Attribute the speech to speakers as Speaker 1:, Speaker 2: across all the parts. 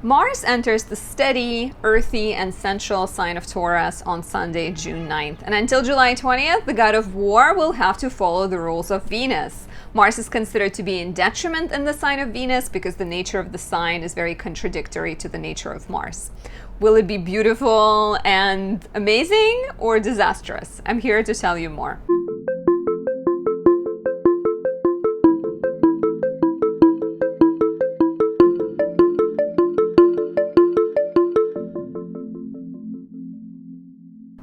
Speaker 1: Mars enters the steady, earthy, and sensual sign of Taurus on Sunday, June 9th. And until July 20th, the god of war will have to follow the rules of Venus. Mars is considered to be in detriment in the sign of Venus because the nature of the sign is very contradictory to the nature of Mars. Will it be beautiful and amazing or disastrous? I'm here to tell you more.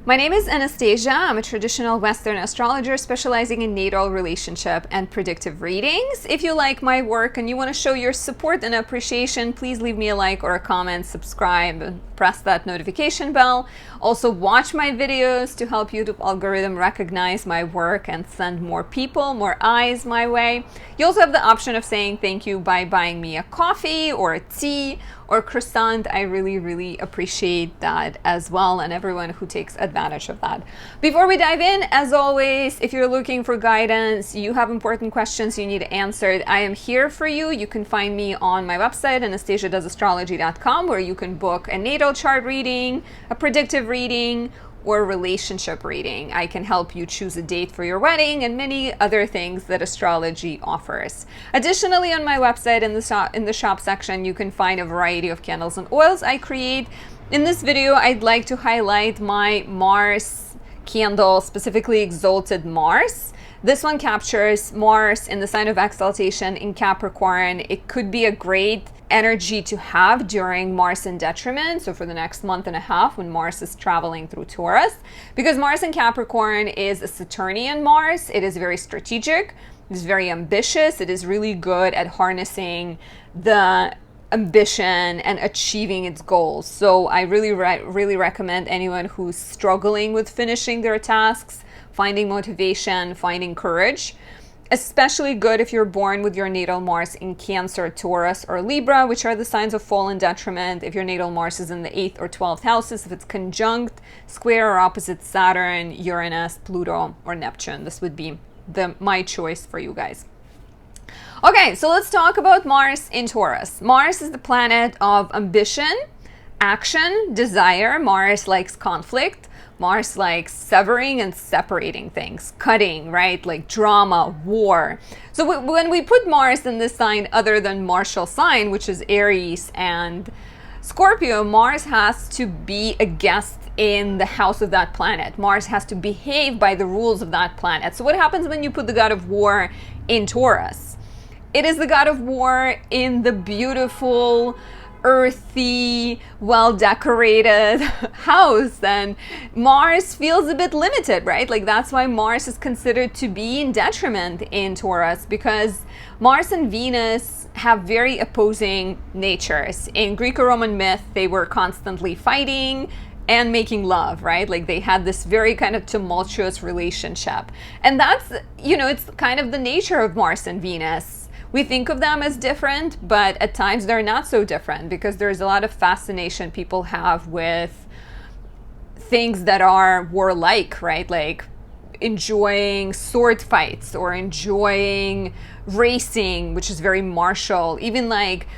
Speaker 1: My name is Anastasia. I'm a traditional Western astrologer specializing in natal, relationship, and predictive readings. If you like my work and you want to show your support and appreciation, please leave me a like or a comment, subscribe, and press that notification bell. Also, watch my videos to help YouTube algorithm recognize my work and send more people, more eyes my way. You also have the option of saying thank you by buying me a coffee or a tea or croissant. I really appreciate that as well, and everyone who takes advantage of that. Before we dive in, as always, if you're looking for guidance, you have important questions you need answered, I am here for you. You can find me on my website, anastasiadoesastrology.com, where you can book a natal chart reading, a predictive reading, or relationship reading. I can help you choose a date for your wedding and many other things that astrology offers. Additionally, on my website in the shop section, you can find a variety of candles and oils I create. In this video, I'd like to highlight my Mars candle, specifically Exalted Mars. This one captures Mars in the sign of exaltation in Capricorn. It could be a great energy to have during Mars in detriment, so for the next month and a half when Mars is traveling through Taurus, because Mars in Capricorn is a Saturnian Mars. It is very strategic, it is very ambitious, it is really good at harnessing the ambition and achieving its goals. So I really recommend anyone who's struggling with finishing their tasks, finding motivation, finding courage. Especially good if you're born with your natal Mars in Cancer, Taurus, or Libra, which are the signs of fall and detriment. If your natal Mars is in the 8th or 12th houses, if it's conjunct, square, or opposite Saturn, Uranus, Pluto, or Neptune. This would be my choice for you guys. Okay, so let's talk about Mars in Taurus. Mars is the planet of ambition, action, desire. Mars likes conflict. Mars likes severing and separating things, cutting, right? Like drama, war. So when we put Mars in this sign other than martial sign, which is Aries and Scorpio, Mars has to be a guest in the house of that planet. Mars has to behave by the rules of that planet. So what happens when you put the god of war in Taurus? It is the god of war in the beautiful, earthy, well-decorated house, and Mars feels a bit limited, right? Like that's why Mars is considered to be in detriment in Taurus, because Mars and Venus have very opposing natures. In Greco-Roman myth, they were constantly fighting and making love, right? Like they had this very kind of tumultuous relationship. And that's, it's kind of the nature of Mars and Venus. We think of them as different, but at times they're not so different, because there's a lot of fascination people have with things that are warlike, right? Like enjoying sword fights or enjoying racing, which is very martial, even like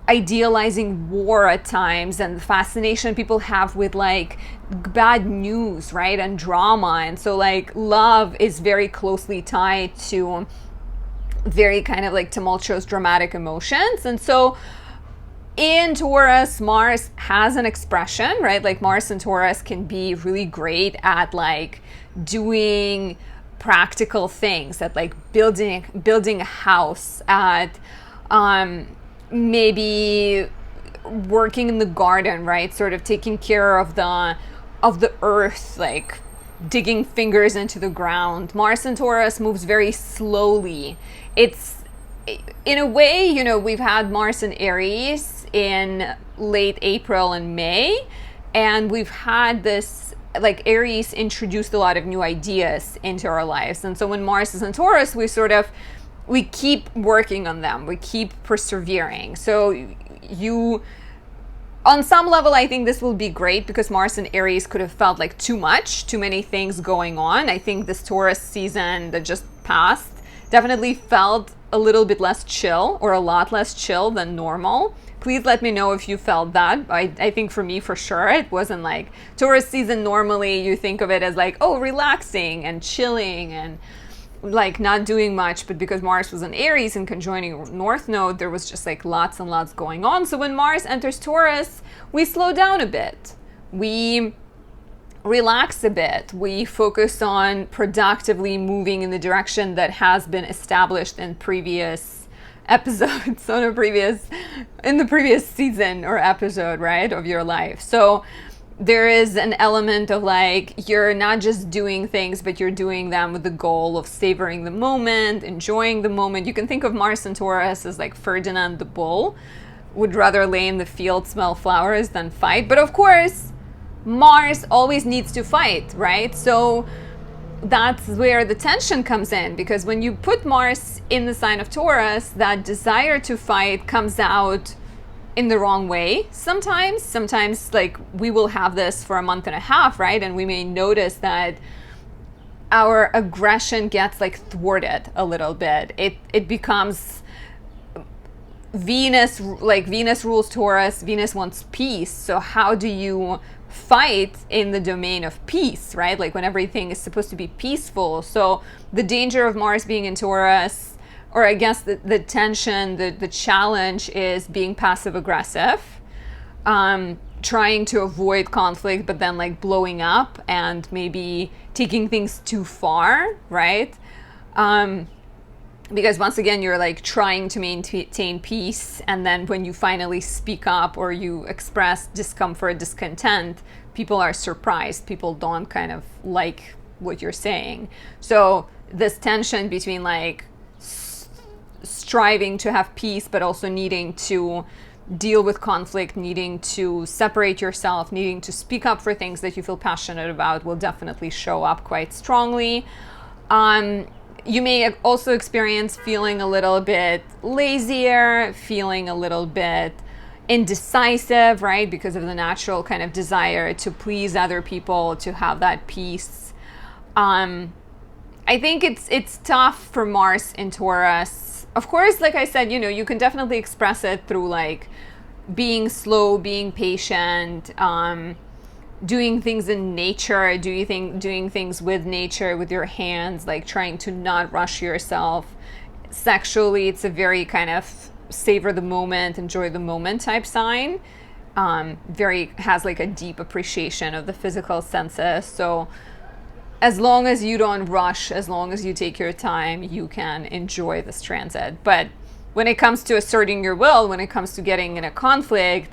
Speaker 1: idealizing war at times, and the fascination people have with like bad news, right? And drama. And so like love is very closely tied to very kind of like tumultuous, dramatic emotions. And so in Taurus, Mars has an expression, right? Like Mars and Taurus can be really great at like doing practical things, at like building a house, at maybe working in the garden, right? Sort of taking care of the earth, like digging fingers into the ground. Mars and Taurus moves very slowly. It's, in a way, we've had Mars and Aries in late April and May, and we've had this, like Aries introduced a lot of new ideas into our lives. And so when Mars is in Taurus, we keep working on them. We keep persevering. So on some level, I think this will be great, because Mars and Aries could have felt like too many things going on. I think this Taurus season that just passed definitely felt a little bit less chill, or a lot less chill than normal. Please let me know if you felt that. I think for me, for sure, it wasn't like Taurus season. Normally you think of it as like, oh, relaxing and chilling and like not doing much, but because Mars was in Aries and conjoining North Node, there was just like lots and lots going on. So when Mars enters Taurus, we slow down a bit. We relax a bit. We focus on productively moving in the direction that has been established in previous episodes in the previous season or episode, right, of your life. So there is an element of like, you're not just doing things, but you're doing them with the goal of savoring the moment, enjoying the moment. You can think of Mars and Taurus as like Ferdinand the Bull would rather lay in the field, smell flowers than fight. But of course, Mars always needs to fight, right? So that's where the tension comes in, because when you put Mars in the sign of Taurus, that desire to fight comes out in the wrong way sometimes like we will have this for a month and a half, right? And we may notice that our aggression gets like thwarted a little bit. It becomes Venus rules Taurus. Venus wants peace. So how do you fight in the domain of peace, right? Like when everything is supposed to be peaceful. So the danger of Mars being in Taurus, or I guess the tension, the challenge is being passive aggressive, trying to avoid conflict, but then like blowing up and maybe taking things too far, right? Because once again, you're like trying to maintain peace. And then when you finally speak up or you express discomfort, discontent, people are surprised. People don't kind of like what you're saying. So this tension between like striving to have peace, but also needing to deal with conflict, needing to separate yourself, needing to speak up for things that you feel passionate about will definitely show up quite strongly. You may also experience feeling a little bit lazier, feeling a little bit indecisive, right? Because of the natural kind of desire to please other people, to have that peace. I think it's tough for Mars in Taurus. Of course, like I said, you can definitely express it through like being slow, being patient, doing things in nature, doing things with nature, with your hands, like trying to not rush yourself. Sexually, it's a very kind of savor the moment, enjoy the moment type sign. Has like a deep appreciation of the physical senses. So as long as you don't rush, as long as you take your time, you can enjoy this transit. But when it comes to asserting your will, when it comes to getting in a conflict,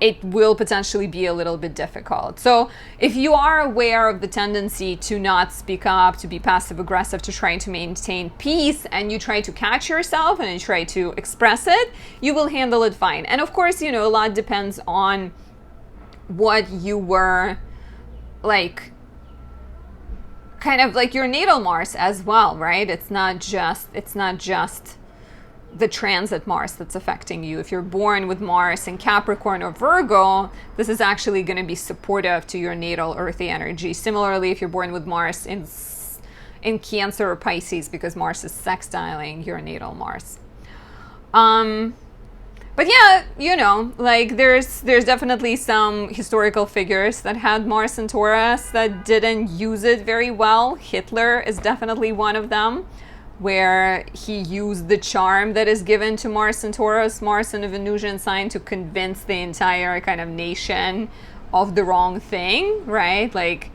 Speaker 1: it will potentially be a little bit difficult. So if you are aware of the tendency to not speak up, to be passive aggressive, to try to maintain peace, and you try to catch yourself and you try to express it, you will handle it fine. And of course, a lot depends on what you were like, kind of like your natal Mars as well, right? It's not just the transit Mars that's affecting you. If you're born with Mars in Capricorn or Virgo, this is actually going to be supportive to your natal earthy energy. Similarly, if you're born with Mars in Cancer or Pisces, because Mars is sextiling your natal Mars. But yeah, like there's definitely some historical figures that had Mars and Taurus that didn't use it very well. Hitler is definitely one of them, where he used the charm that is given to Mars and Taurus, Mars in a Venusian sign, to convince the entire kind of nation of the wrong thing, right? Like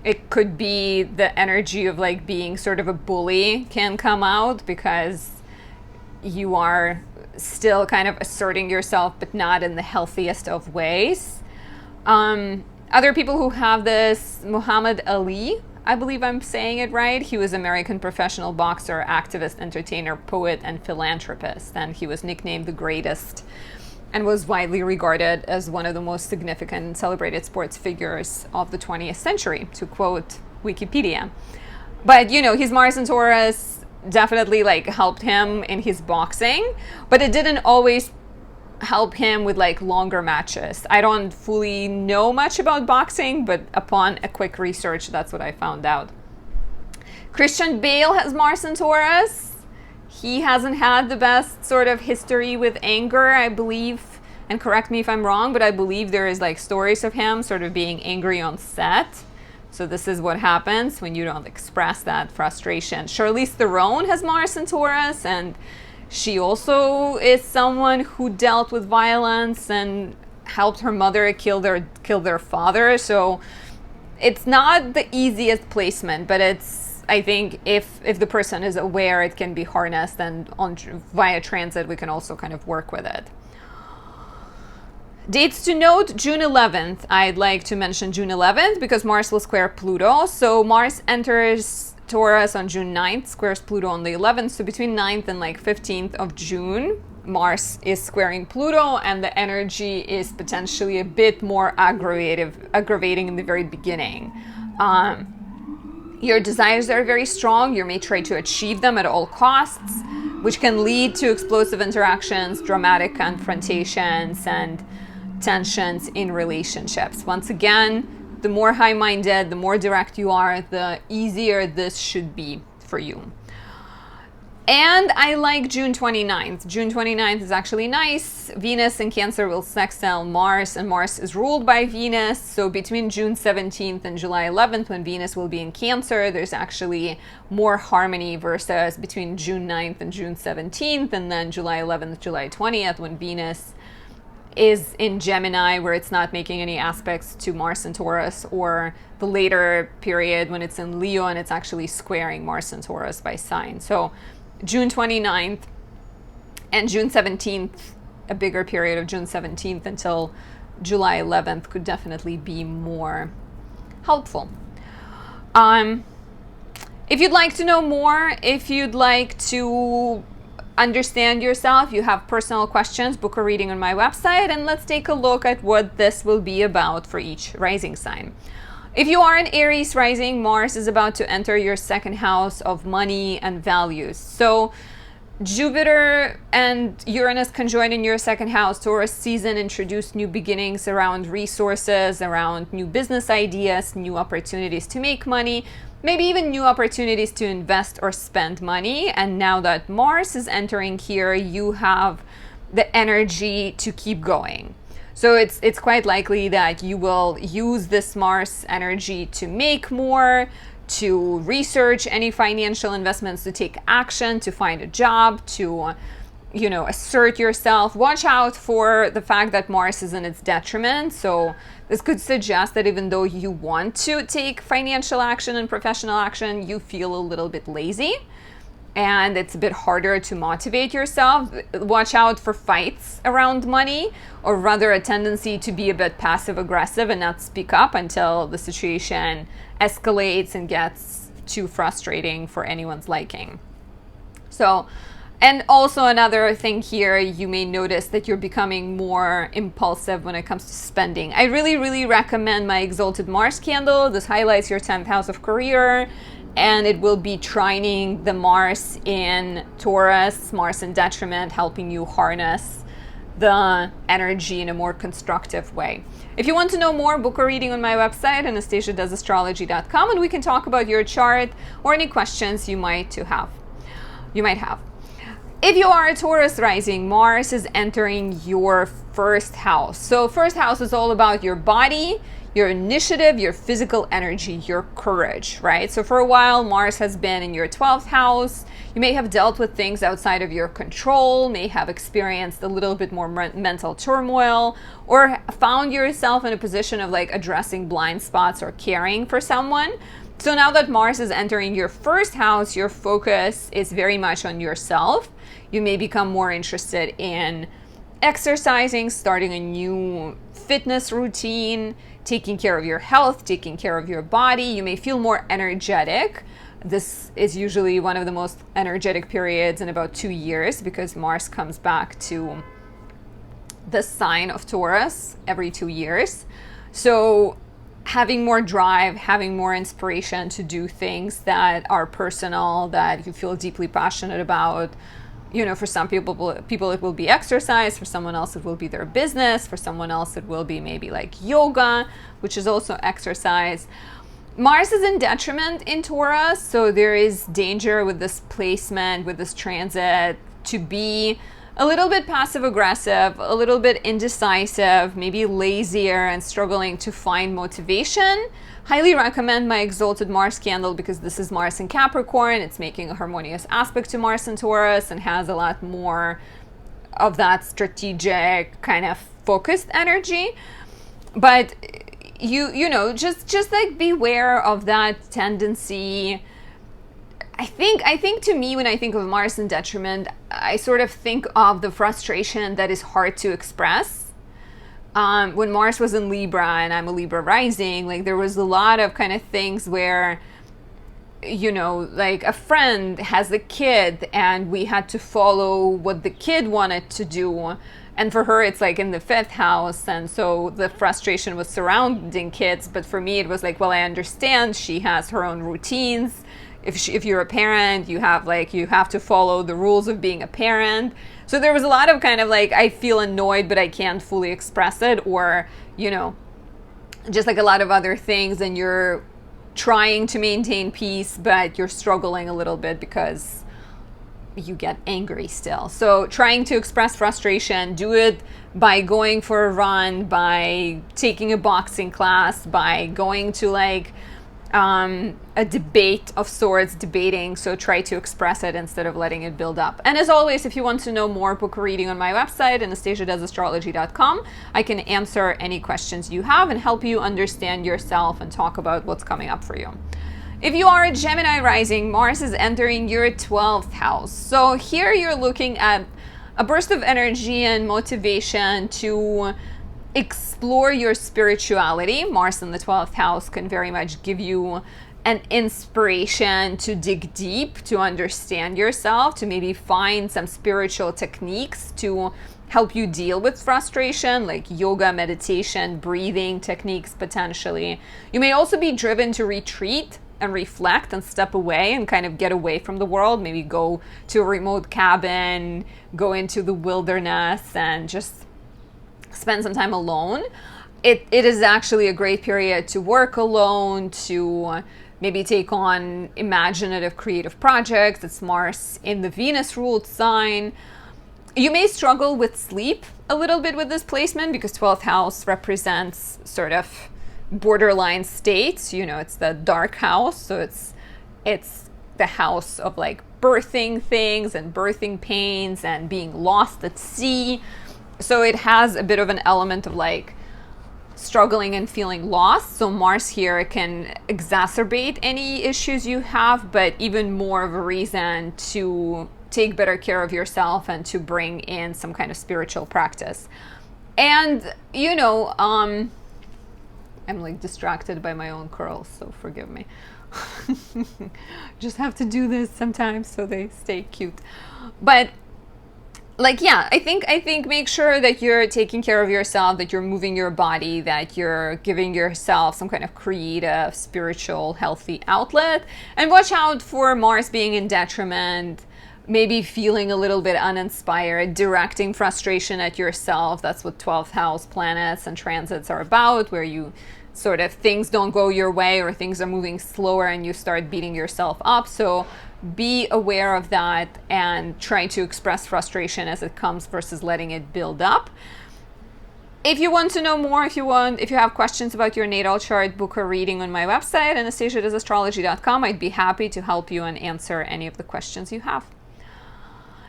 Speaker 1: it could be the energy of like being sort of a bully can come out because you are still kind of asserting yourself, but not in the healthiest of ways. Other people who have this, Muhammad Ali, I believe I'm saying it right. He was an American professional boxer, activist, entertainer, poet, and philanthropist. And he was nicknamed the greatest and was widely regarded as one of the most significant and celebrated sports figures of the 20th century, to quote Wikipedia. But, his Mars and Taurus definitely like helped him in his boxing, but it didn't always help him with like longer matches. I don't fully know much about boxing, but upon a quick research, that's what I found out. Christian Bale has Mars and Taurus. He hasn't had the best sort of history with anger, I believe, And correct me if I'm wrong, but I believe there is like stories of him sort of being angry on set. So this is what happens when you don't express that frustration. Charlize Theron has Mars in Taurus, and she also is someone who dealt with violence and helped her mother kill their father. So it's not the easiest placement, but it's, I think if the person is aware, it can be harnessed, and via transit we can also kind of work with it. Dates to note: June 11th. I'd like to mention June 11th because Mars will square Pluto. So Mars enters Taurus on June 9th, squares Pluto on the 11th. So between 9th and like 15th of June, Mars is squaring Pluto, and the energy is potentially a bit more aggravating in the very beginning. Your desires are very strong. You may try to achieve them at all costs, which can lead to explosive interactions, dramatic confrontations, and tensions in relationships. Once again, the more high-minded, the more direct you are, the easier this should be for you. And I like June 29th. June 29th is actually nice. Venus in Cancer will sextile Mars, and Mars is ruled by Venus. So between June 17th and July 11th, when Venus will be in Cancer, there's actually more harmony versus between June 9th and June 17th, and then July 11th, July 20th, when Venus is in Gemini, where it's not making any aspects to Mars and Taurus, or the later period when it's in Leo and it's actually squaring Mars and Taurus by sign. So June 29th and June 17th, a bigger period of June 17th until July 11th, could definitely be more helpful. If you'd like to know more, if you'd like to understand yourself, you have personal questions, book a reading on my website, and let's take a look at what this will be about for each rising sign. If you are an Aries rising, Mars is about to enter your second house of money and values. So Jupiter and Uranus conjoined in your second house. Taurus season introduced new beginnings around resources, around new business ideas, new opportunities to make money, maybe even new opportunities to invest or spend money. And now that Mars is entering here, you have the energy to keep going. So it's quite likely that you will use this Mars energy to make more, to research any financial investments, to take action, to find a job, to, assert yourself. Watch out for the fact that Mars is in its detriment. So this could suggest that even though you want to take financial action and professional action, you feel a little bit lazy, and it's a bit harder to motivate yourself. Watch out for fights around money, or rather a tendency to be a bit passive aggressive and not speak up until the situation escalates and gets too frustrating for anyone's liking. So, and also another thing here, you may notice that you're becoming more impulsive when it comes to spending. I really, really recommend my Exalted Mars candle. This highlights your 10th house of career, and it will be trining the Mars in Taurus, Mars in detriment, helping you harness the energy in a more constructive way. If you want to know more, book a reading on my website, anastasiadoesastrology.com, and we can talk about your chart or any questions you might have. If you are a Taurus rising, Mars is entering your first house. So first house is all about your body, your initiative, your physical energy, your courage, right? So for a while, Mars has been in your 12th house. You may have dealt with things outside of your control, may have experienced a little bit more mental turmoil, or found yourself in a position of like addressing blind spots or caring for someone. So now that Mars is entering your first house, your focus is very much on yourself. You may become more interested in exercising, starting a new fitness routine, taking care of your health, taking care of your body. You may feel more energetic. This is usually one of the most energetic periods in about 2 years, because Mars comes back to the sign of Taurus every 2 years. So having more drive, having more inspiration to do things that are personal, that you feel deeply passionate about. For some people it will be exercise, for someone else it will be their business, for someone else it will be maybe like yoga, which is also exercise. Mars is in detriment in Taurus, so there is danger with this placement, with this transit, to be a little bit passive aggressive, a little bit indecisive, maybe lazier and struggling to find motivation. Highly recommend my Exalted Mars candle because this is Mars in Capricorn. It's making a harmonious aspect to Mars in Taurus and has a lot more of that strategic kind of focused energy. But you know, just like beware of that tendency. I think to me, when I think of Mars in detriment, I sort of think of the frustration that is hard to express. When Mars was in Libra, and I'm a Libra rising, like there was a lot of kind of things where, you know, like a friend has a kid and we had to follow what the kid wanted to do. And for her, it's like in the 5th house. And so the frustration was surrounding kids. But for me, it was like, well, I understand she has her own routines. If you're a parent, you have to follow the rules of being a parent. So there was a lot of kind of like, I feel annoyed, but I can't fully express it, or, you know, just like a lot of other things, and you're trying to maintain peace, but you're struggling a little bit because you get angry still. So trying to express frustration, do it by going for a run, by taking a boxing class, by going to like a debate of sorts, debating. So try to express it instead of letting it build up. And as always, if you want to know more, book a reading on my website, anastasiadoesastrology.com. I can answer any questions you have and help you understand yourself and talk about what's coming up for you. If you are a Gemini rising, Mars is entering your 12th house. So here you're looking at a burst of energy and motivation to explore your spirituality. Mars in the 12th house can very much give you an inspiration to dig deep, to understand yourself, to maybe find some spiritual techniques to help you deal with frustration, like yoga, meditation, breathing techniques potentially. You may also be driven to retreat and reflect and step away and kind of get away from the world, maybe go to a remote cabin, go into the wilderness and just spend some time alone. It is actually a great period to work alone, to maybe take on imaginative creative projects. It's Mars in the Venus ruled sign. You may struggle with sleep a little bit with this placement because 12th house represents sort of borderline states. You know, it's the dark house, so it's the house of like birthing things and birthing pains and being lost at sea. So it has a bit of an element of like struggling and feeling lost. So Mars here can exacerbate any issues you have, but even more of a reason to take better care of yourself and to bring in some kind of spiritual practice. And, you know, I'm like distracted by my own curls, so forgive me. Just have to do this sometimes so they stay cute. But like, yeah, I think make sure that you're taking care of yourself, that you're moving your body, that you're giving yourself some kind of creative, spiritual, healthy outlet. And watch out for Mars being in detriment, maybe feeling a little bit uninspired, directing frustration at yourself. That's what 12th house planets and transits are about, where you sort of things don't go your way or things are moving slower and you start beating yourself up. So be aware of that and try to express frustration as it comes versus letting it build up. If you want to know more, if you have questions about your natal chart, book a reading on my website, anastasiadoesastrology.com. I'd be happy to help you and answer any of the questions you have.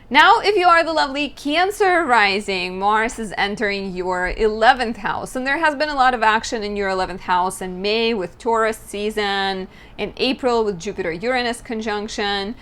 Speaker 1: Now, if you are the lovely Cancer rising, Mars is entering your 11th house. And there has been a lot of action in your 11th house in May with Taurus season, in April with Jupiter-Uranus conjunction.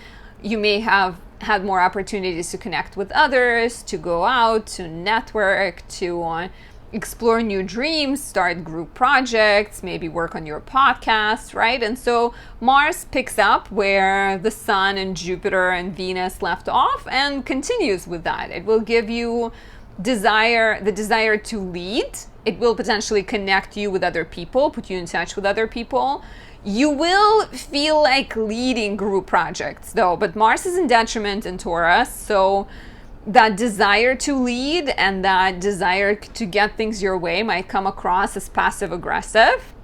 Speaker 1: You may have had more opportunities to connect with others, to go out, to network, to explore new dreams, start group projects, maybe work on your podcast, right? And so Mars picks up where the Sun and Jupiter and Venus left off and continues with that. It will give you the desire to lead. It will potentially connect you with other people, put you in touch with other people. You will feel like leading group projects though, but Mars is in detriment in Taurus, so that desire to lead and that desire to get things your way might come across as passive aggressive,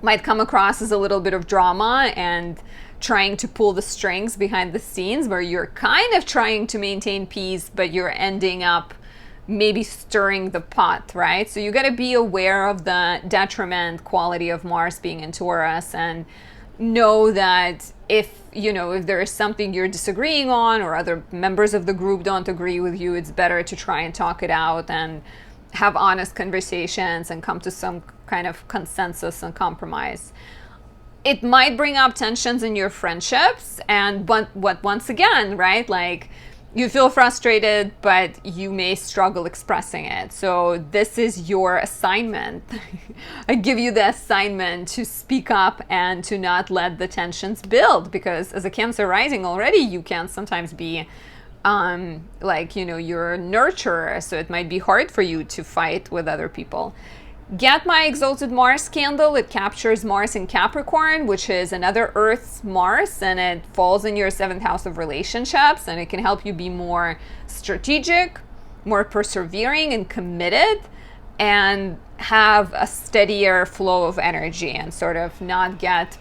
Speaker 1: might come across as a little bit of drama and trying to pull the strings behind the scenes, where you're kind of trying to maintain peace, but you're ending up maybe stirring the pot, right? So you got to be aware of the detriment quality of Mars being in Taurus, and know that if there is something you're disagreeing on, or other members of the group don't agree with you, it's better to try and talk it out and have honest conversations and come to some kind of consensus and compromise. It might bring up tensions in your friendships, and what once again, right, like, you feel frustrated, but you may struggle expressing it. So this is your assignment. I give you the assignment to speak up and to not let the tensions build, because as a Cancer rising already, you can sometimes be you're a nurturer, so it might be hard for you to fight with other people. Get my Exalted Mars candle. It captures Mars in Capricorn, which is another Earth's Mars, and it falls in your 7th house of relationships, and it can help you be more strategic, more persevering and committed, and have a steadier flow of energy, and sort of not get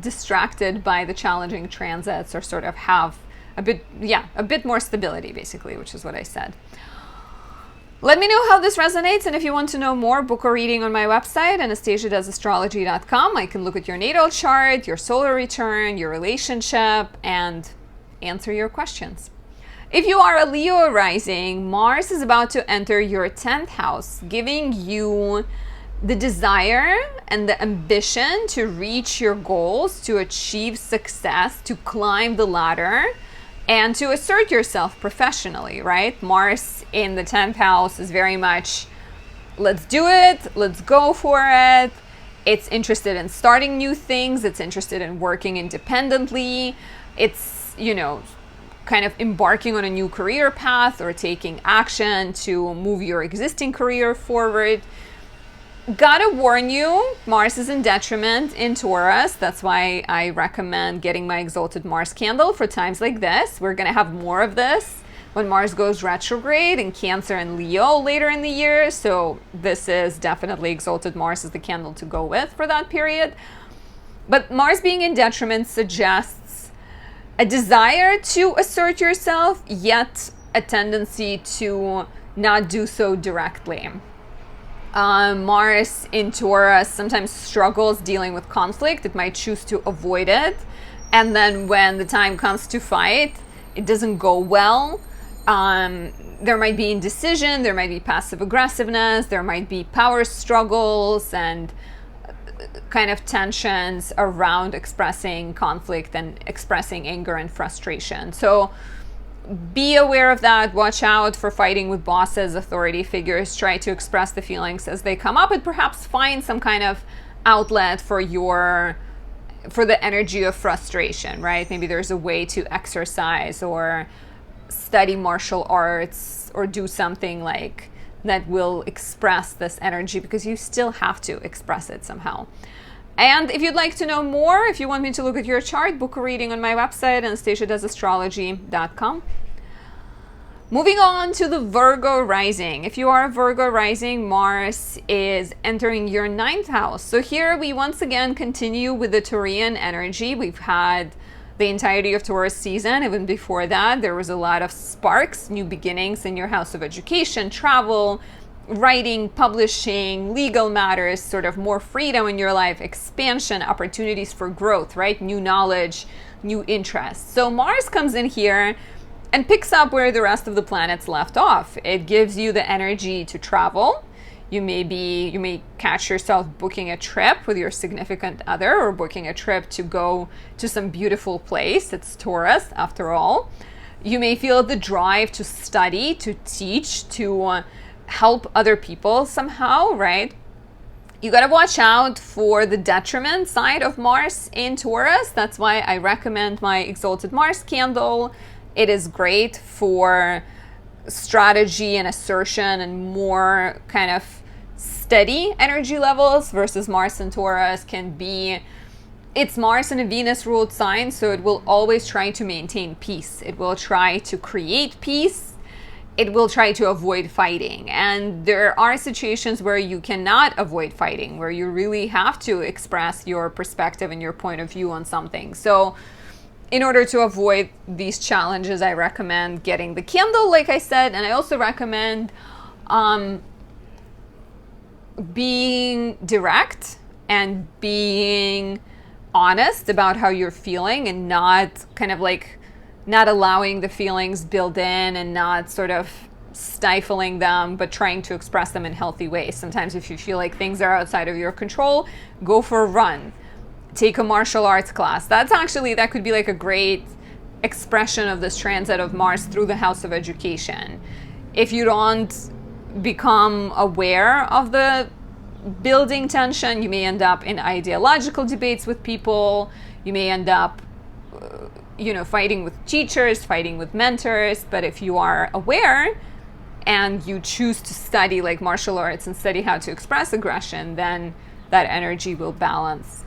Speaker 1: distracted by the challenging transits, or sort of have a bit more stability, basically, which is what I said. Let me know how this resonates, and if you want to know more, book a reading on my website, anastasiadoesastrology.com. I can look at your natal chart, your solar return, your relationship, and answer your questions. If you are a Leo rising, Mars is about to enter your 10th house, giving you the desire and the ambition to reach your goals, to achieve success, to climb the ladder, and to assert yourself professionally, right? Mars in the 10th house is very much, let's do it, let's go for it. It's interested in starting new things. It's interested in working independently. It's, kind of embarking on a new career path, or taking action to move your existing career forward. Gotta warn you, Mars is in detriment in Taurus. That's why I recommend getting my Exalted Mars candle for times like this. We're gonna have more of this when Mars goes retrograde in Cancer and Leo later in the year. So this is definitely Exalted Mars is the candle to go with for that period. But Mars being in detriment suggests a desire to assert yourself, yet a tendency to not do so directly. Mars in Taurus sometimes struggles dealing with conflict. It might choose to avoid it, and then when the time comes to fight, it doesn't go well. There might be indecision, there might be passive aggressiveness, there might be power struggles and kind of tensions around expressing conflict and expressing anger and frustration. So be aware of that. Watch out for fighting with bosses, authority figures. Try to express the feelings as they come up, and perhaps find some kind of outlet for the energy of frustration, right? Maybe there's a way to exercise or study martial arts or do something like that will express this energy, because you still have to express it somehow. And if you'd like to know more, if you want me to look at your chart, book a reading on my website, anastasiadoesastrology.com. Moving on to the Virgo rising. If you are a Virgo rising, Mars is entering your 9th house. So here we once again continue with the Taurian energy. We've had the entirety of Taurus season. Even before that, there was a lot of sparks, new beginnings in your house of education, travel, writing, publishing, legal matters, sort of more freedom in your life, expansion, opportunities for growth, right? New knowledge, new interests. So Mars comes in here and picks up where the rest of the planets left off. It gives you the energy to travel. You may catch yourself booking a trip with your significant other, or booking a trip to go to some beautiful place. It's Taurus after all. You may feel the drive to study, to teach, to help other people somehow, right? You got to watch out for the detriment side of Mars in Taurus. That's why I recommend my Exalted Mars candle. It is great for strategy and assertion and more kind of steady energy levels, versus Mars in Taurus can be, it's Mars in a Venus ruled sign, so it will always try to maintain peace. It will try to create peace. it will try to avoid fighting. And there are situations where you cannot avoid fighting, where you really have to express your perspective and your point of view on something. So in order to avoid these challenges, I recommend getting the candle, like I said, and I also recommend being direct and being honest about how you're feeling, and not kind of like not allowing the feelings build in and not sort of stifling them, but trying to express them in healthy ways. Sometimes if you feel like things are outside of your control, go for a run, take a martial arts class. That could be like a great expression of this transit of Mars through the house of education. If you don't become aware of the building tension, you may end up in ideological debates with people. You may end up fighting with teachers, fighting with mentors. But if you are aware and you choose to study like martial arts and study how to express aggression, then that energy will balance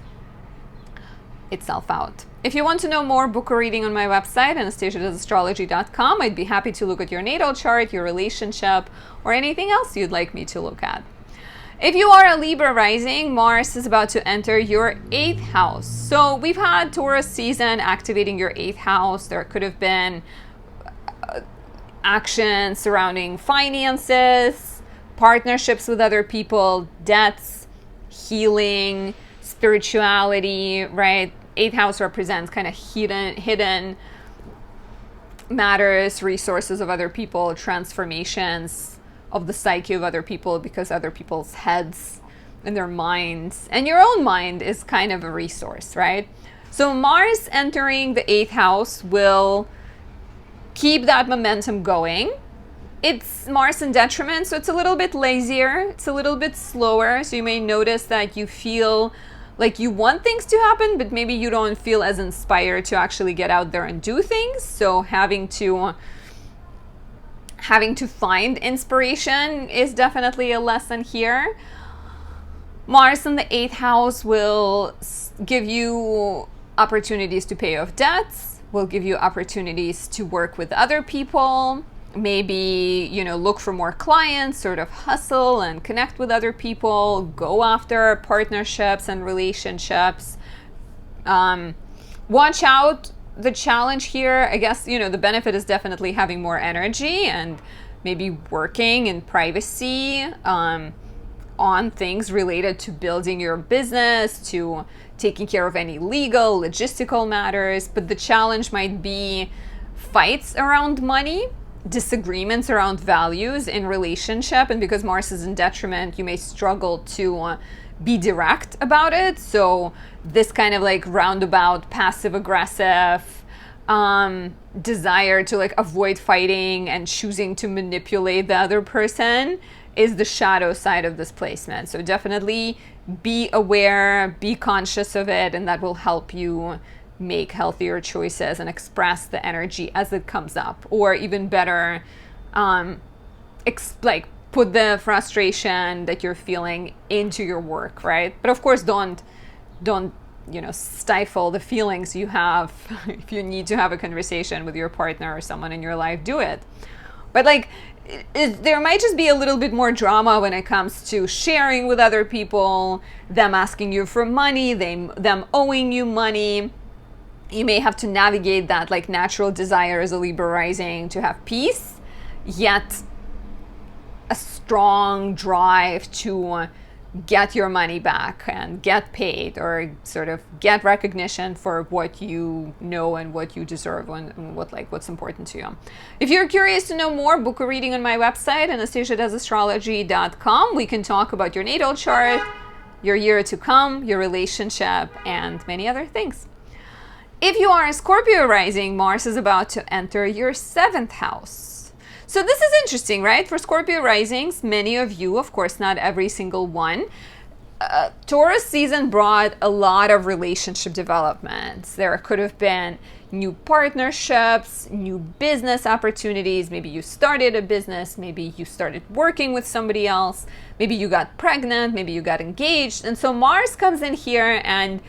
Speaker 1: itself out. If you want to know more, book a reading on my website, anastasiadoesastrology.com. I'd be happy to look at your natal chart, your relationship, or anything else you'd like me to look at. If you are a Libra rising, Mars is about to enter your 8th house. So we've had Taurus season activating your 8th house. There could have been action surrounding finances, partnerships with other people, debts, healing, spirituality, right? 8th house represents kind of hidden matters, resources of other people, transformations of the psyche of other people, because other people's heads and their minds and your own mind is kind of a resource, right? So Mars entering the 8th house will keep that momentum going. It's Mars in detriment, so it's a little bit lazier, it's a little bit slower. So you may notice that you feel like you want things to happen, but maybe you don't feel as inspired to actually get out there and do things. So having to find inspiration is definitely a lesson here. Mars in the 8th house will give you opportunities to pay off debts, will give you opportunities to work with other people, maybe, look for more clients, sort of hustle and connect with other people, go after partnerships and relationships. Watch out. The challenge here, I guess, the benefit is definitely having more energy and maybe working in privacy on things related to building your business, to taking care of any legal, logistical matters. But the challenge might be fights around money, disagreements around values in relationship. And because Mars is in detriment, you may struggle to be direct about it. So this kind of like roundabout, passive aggressive desire to like avoid fighting and choosing to manipulate the other person is the shadow side of this placement. So definitely be aware, be conscious of it, and that will help you make healthier choices and express the energy as it comes up. Or even better, put the frustration that you're feeling into your work, right? But of course, don't stifle the feelings you have. If you need to have a conversation with your partner or someone in your life, do it. But there might just be a little bit more drama when it comes to sharing with other people, them asking you for money, them owing you money. You may have to navigate that like natural desire as a Libra rising to have peace, yet a strong drive to get your money back and get paid, or sort of get recognition for what you know and what you deserve and what's important to you. If you're curious to know more, book a reading on my website, anastasiadoesastrology.com. We can talk about your natal chart, your year to come, your relationship, and many other things. If you are a Scorpio rising, Mars is about to enter your 7th house. So this is interesting, right? For Scorpio risings, many of you, of course, not every single one, Taurus season brought a lot of relationship developments. There could have been new partnerships, new business opportunities. Maybe you started a business. Maybe you started working with somebody else. Maybe you got pregnant. Maybe you got engaged. And so Mars comes in here and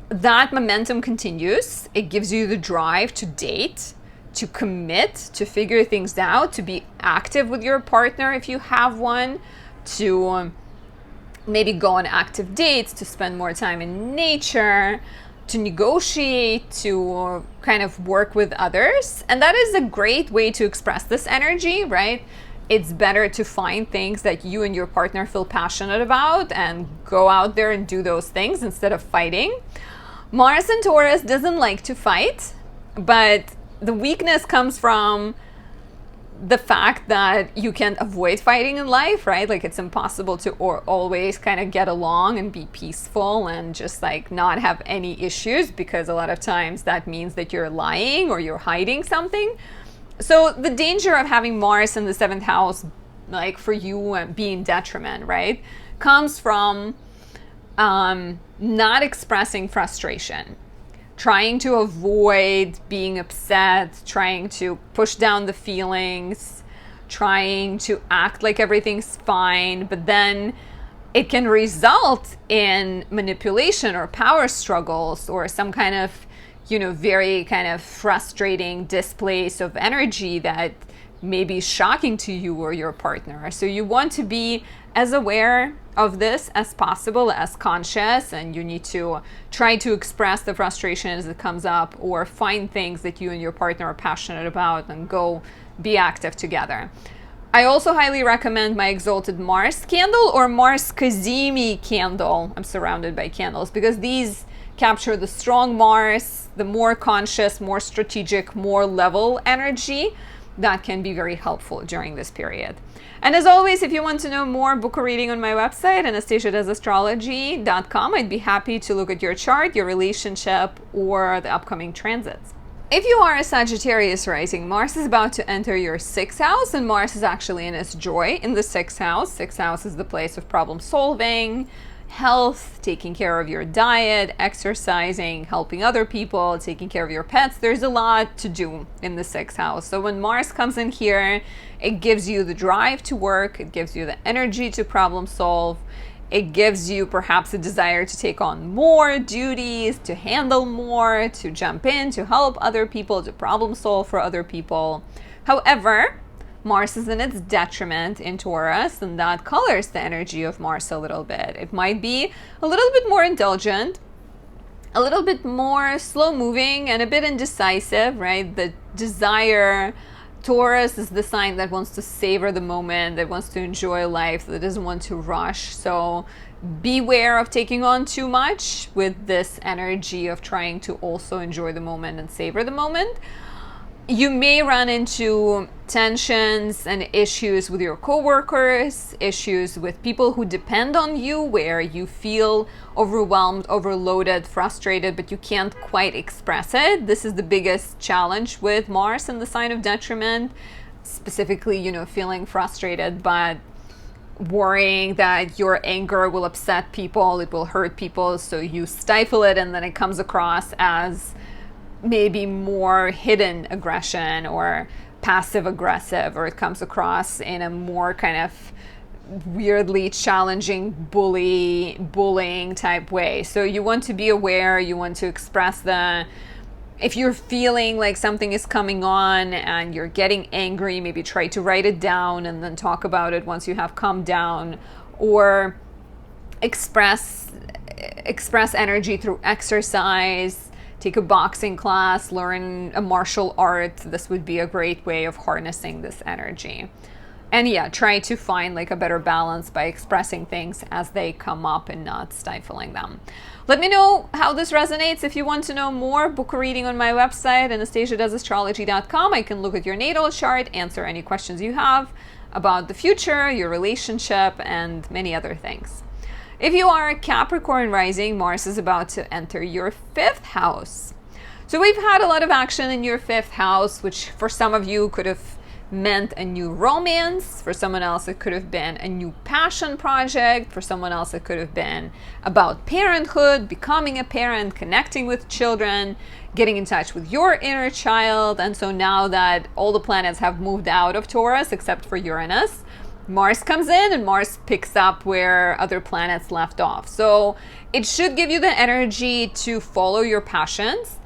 Speaker 1: that momentum continues. It gives you the drive to date, to commit, to figure things out, to be active with your partner if you have one, to maybe go on active dates, to spend more time in nature, to negotiate, to kind of work with others. And that is a great way to express this energy, right? It's better to find things that you and your partner feel passionate about and go out there and do those things instead of fighting. Mars in Taurus doesn't like to fight, but the weakness comes from the fact that you can't avoid fighting in life, right? Like it's impossible to always kind of get along and be peaceful and just like not have any issues, because a lot of times that means that you're lying or you're hiding something. So the danger of having Mars in the 7th house, like for you being detriment, right, comes from not expressing frustration, trying to avoid being upset, trying to push down the feelings, trying to act like everything's fine, but then it can result in manipulation or power struggles or some kind of, very kind of frustrating displays of energy that may be shocking to you or your partner. So you want to be as aware of this as possible, as conscious, and you need to try to express the frustration as it comes up, or find things that you and your partner are passionate about and go be active together. I also highly recommend my Exalted Mars candle or Mars Kazemi candle. I'm surrounded by candles because these capture the strong Mars, the more conscious, more strategic, more level energy that can be very helpful during this period. And as always, if you want to know more, book a reading on my website, AnastasiaDoesAstrology.com. I'd be happy to look at your chart, your relationship, or the upcoming transits. If you are a Sagittarius rising, Mars is about to enter your 6th house, and Mars is actually in its joy in the 6th house. 6th house is the place of problem solving, health, taking care of your diet, exercising, helping other people, taking care of your pets. There's a lot to do in the 6th house. So when Mars comes in here, it gives you the drive to work, it gives you the energy to problem solve, it gives you perhaps a desire to take on more duties, to handle more, to jump in, to help other people, to problem solve for other people. However, Mars is in its detriment in Taurus, and that colors the energy of Mars a little bit. It might be a little bit more indulgent, a little bit more slow moving, and a bit indecisive, right? The desire, Taurus is the sign that wants to savor the moment, that wants to enjoy life, that doesn't want to rush. So beware of taking on too much with this energy of trying to also enjoy the moment and savor the moment. You may run into tensions and issues with your coworkers, issues with people who depend on you, where you feel overwhelmed, overloaded, frustrated, but you can't quite express it. This is the biggest challenge with Mars in the sign of detriment, specifically, feeling frustrated, but worrying that your anger will upset people, it will hurt people, so you stifle it, and then it comes across as maybe more hidden aggression or passive aggressive, or it comes across in a more kind of weirdly challenging bullying type way. So you want to be aware, you want to express if you're feeling like something is coming on and you're getting angry, maybe try to write it down and then talk about it once you have calmed down, or express energy through exercise. Take a boxing class, learn a martial art. This would be a great way of harnessing this energy. And yeah, try to find like a better balance by expressing things as they come up and not stifling them. Let me know how this resonates. If you want to know more, book a reading on my website, AnastasiaDoesAstrology.com. I can look at your natal chart, answer any questions you have about the future, your relationship, and many other things. If you are a Capricorn rising, Mars is about to enter your 5th house. So we've had a lot of action in your 5th house, which for some of you could have meant a new romance. For someone else, it could have been a new passion project. For someone else, it could have been about parenthood, becoming a parent, connecting with children, getting in touch with your inner child. And so now that all the planets have moved out of Taurus, except for Uranus, Mars comes in and Mars picks up where other planets left off. So it should give you the energy to follow your passions,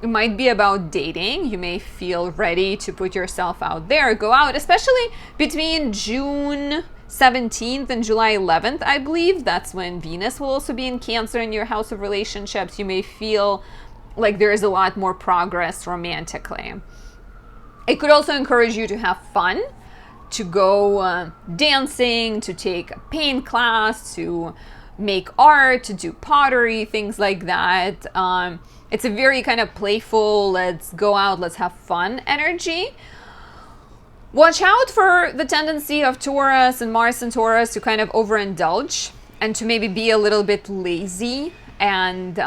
Speaker 1: It might be about dating. You may feel ready to put yourself out there, go out, especially between June 17th and July 11th, I believe. That's when Venus will also be in Cancer in your house of relationships. You may feel like there is a lot more progress romantically. It could also encourage you to have fun, to go dancing, to take a paint class, to make art, to do pottery, things like that. It's a very kind of playful, let's go out, let's have fun energy. Watch out for the tendency of Taurus and Mars and Taurus to kind of overindulge and to maybe be a little bit lazy. And,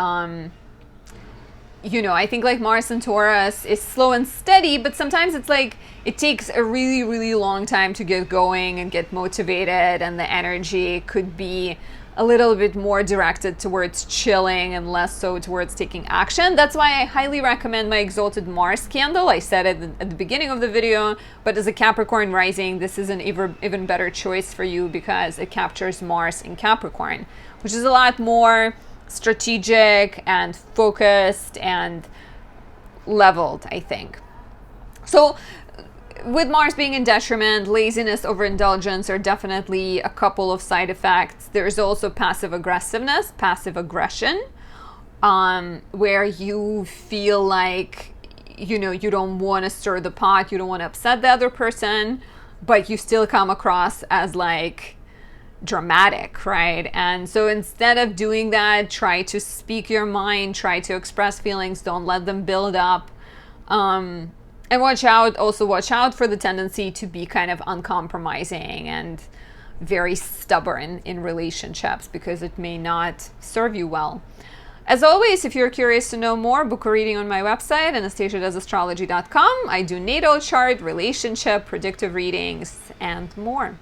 Speaker 1: you know, I think like Mars and Taurus is slow and steady, but sometimes it's like it takes a really, really long time to get going and get motivated, and the energy could be a little bit more directed towards chilling and less so towards taking action. That's why I highly recommend my Exalted Mars candle. I said it at the beginning of the video, but as a Capricorn rising, this is an even better choice for you because it captures Mars in Capricorn, which is a lot more strategic and focused and leveled, I think. So with Mars being in detriment, laziness, overindulgence are definitely a couple of side effects. There's also passive aggressiveness, passive aggression, where you feel like, you know, you don't want to stir the pot, you don't want to upset the other person, but you still come across as like dramatic, right? And so instead of doing that, try to speak your mind, try to express feelings, don't let them build up. And watch out for the tendency to be kind of uncompromising and very stubborn in relationships, because it may not serve you well. As always, if you're curious to know more, book a reading on my website, anastasiadoesastrology.com. I do natal chart, relationship, predictive readings, and more.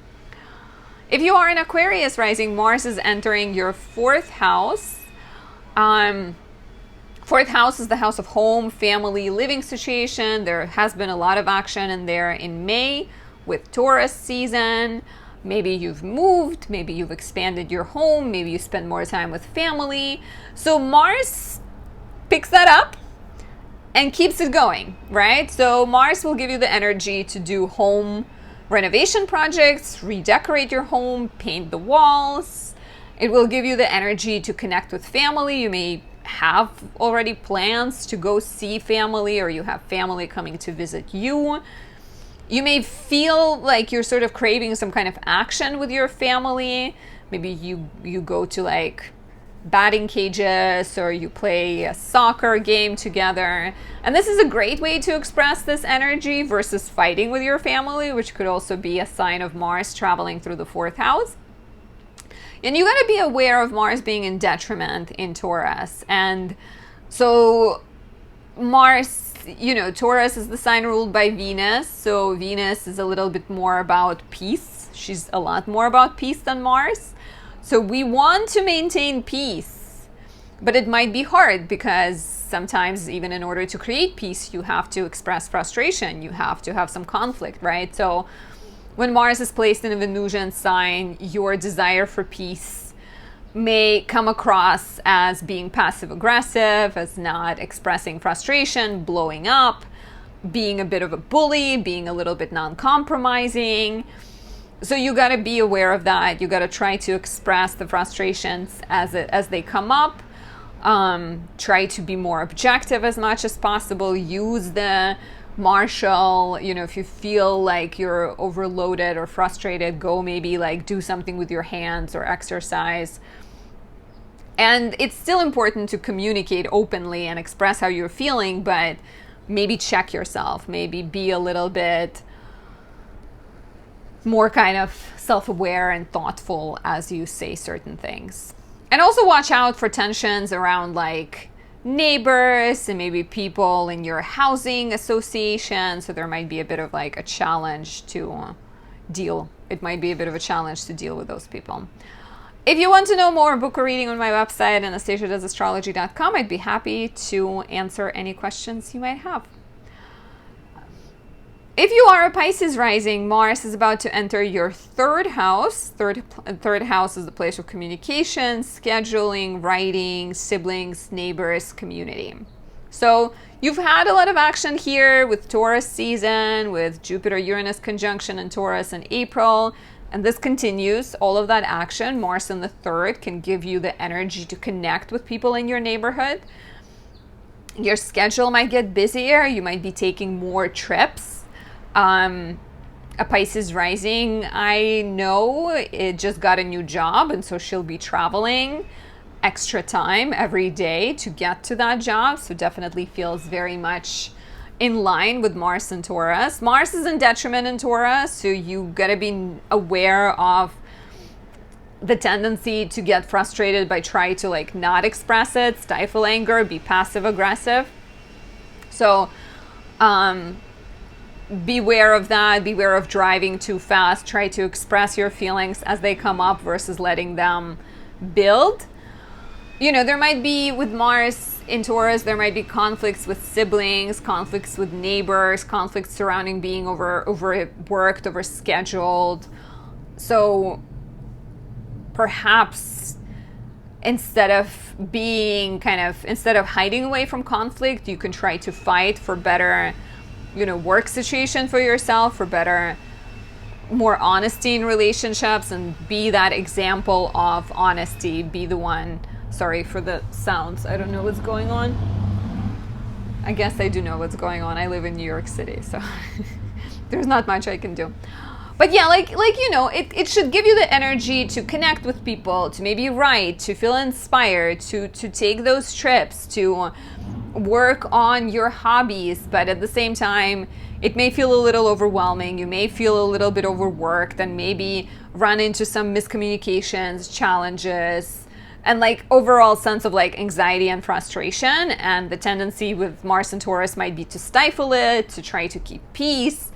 Speaker 1: If you are an Aquarius rising, Mars is entering your fourth house. Fourth house is the house of home, family, living situation. There has been a lot of action in there in May with Taurus season. Maybe you've moved, maybe you've expanded your home, maybe you spend more time with family. So Mars picks that up and keeps it going, right? So Mars will give you the energy to do home renovation projects, redecorate your home, paint the walls. It will give you the energy to connect with family. You may have already plans to go see family, or you have family coming to visit you. You may feel like you're sort of craving some kind of action with your family. Maybe you go to like batting cages, or you play a soccer game together. And this is a great way to express this energy versus fighting with your family, which could also be a sign of Mars traveling through the fourth house. And you got to be aware of Mars being in detriment in Taurus. And so Mars, you know, Taurus is the sign ruled by Venus. So Venus is a little bit more about peace. She's a lot more about peace than Mars. So we want to maintain peace, but it might be hard because sometimes even in order to create peace, you have to express frustration. You have to have some conflict, right? So when Mars is placed in a Venusian sign, your desire for peace may come across as being passive-aggressive, as not expressing frustration, blowing up, being a bit of a bully, being a little bit non-compromising. So you got to be aware of that. You got to try to express the frustrations as they come up. Try to be more objective as much as possible. Use the marshal, you know, if you feel like you're overloaded or frustrated, go maybe like do something with your hands or exercise. And it's still important to communicate openly and express how you're feeling, but maybe check yourself, maybe be a little bit more kind of self-aware and thoughtful as you say certain things. And also watch out for tensions around like neighbors and maybe people in your housing association. So there might be a bit of like a challenge to deal. It might be a bit of a challenge to deal with those people. If you want to know more, book a reading on my website, anastasiadoesastrology.com. I'd be happy to answer any questions you might have. If you are a Pisces rising, Mars is about to enter your third house. Third house is the place of communication, scheduling, writing, siblings, neighbors, community. So you've had a lot of action here with Taurus season, with Jupiter-Uranus conjunction in Taurus in April. And this continues, all of that action. Mars in the 3rd can give you the energy to connect with people in your neighborhood. Your schedule might get busier. You might be taking more trips. A Pisces rising, I know, it just got a new job, and so she'll be traveling extra time every day to get to that job. So definitely feels very much in line with Mars and Taurus. Mars is in detriment in Taurus, so you gotta be aware of the tendency to get frustrated by trying to like not express it, stifle anger, be passive aggressive. So beware of that. Beware of driving too fast. Try to express your feelings as they come up versus letting them build. You know, there might be, with Mars in Taurus, there might be conflicts with siblings, conflicts with neighbors, conflicts surrounding being overworked, overscheduled. So perhaps instead of hiding away from conflict, you can try to fight for better, work situation for yourself, for better, more honesty in relationships, and be that example of honesty. Be the one. Sorry for the sounds. I don't know what's going on. I guess I do know what's going on. I live in New York City, so there's not much I can do. But yeah, it should give you the energy to connect with people, to maybe write, to feel inspired, to take those trips, to work on your hobbies. But at the same time, it may feel a little overwhelming. You may feel a little bit overworked and maybe run into some miscommunications, challenges, and overall sense of anxiety and frustration. And the tendency with Mars and Taurus might be to stifle it, to try to keep peace,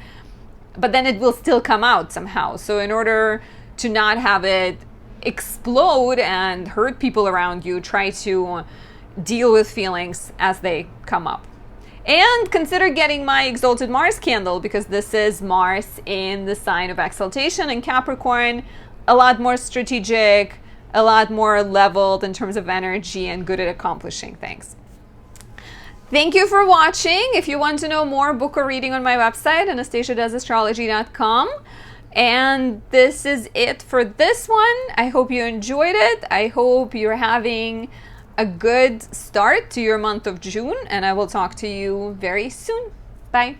Speaker 1: but then it will still come out somehow. So in order to not have it explode and hurt people around you, try to deal with feelings as they come up. And consider getting my Exalted Mars candle, because this is Mars in the sign of exaltation in Capricorn, a lot more strategic, a lot more leveled in terms of energy, and good at accomplishing things. Thank you for watching. If you want to know more, book a reading on my website, anastasiadoesastrology.com. And this is it for this one. I hope you enjoyed it. I hope you're having a good start to your month of June, and I will talk to you very soon. Bye.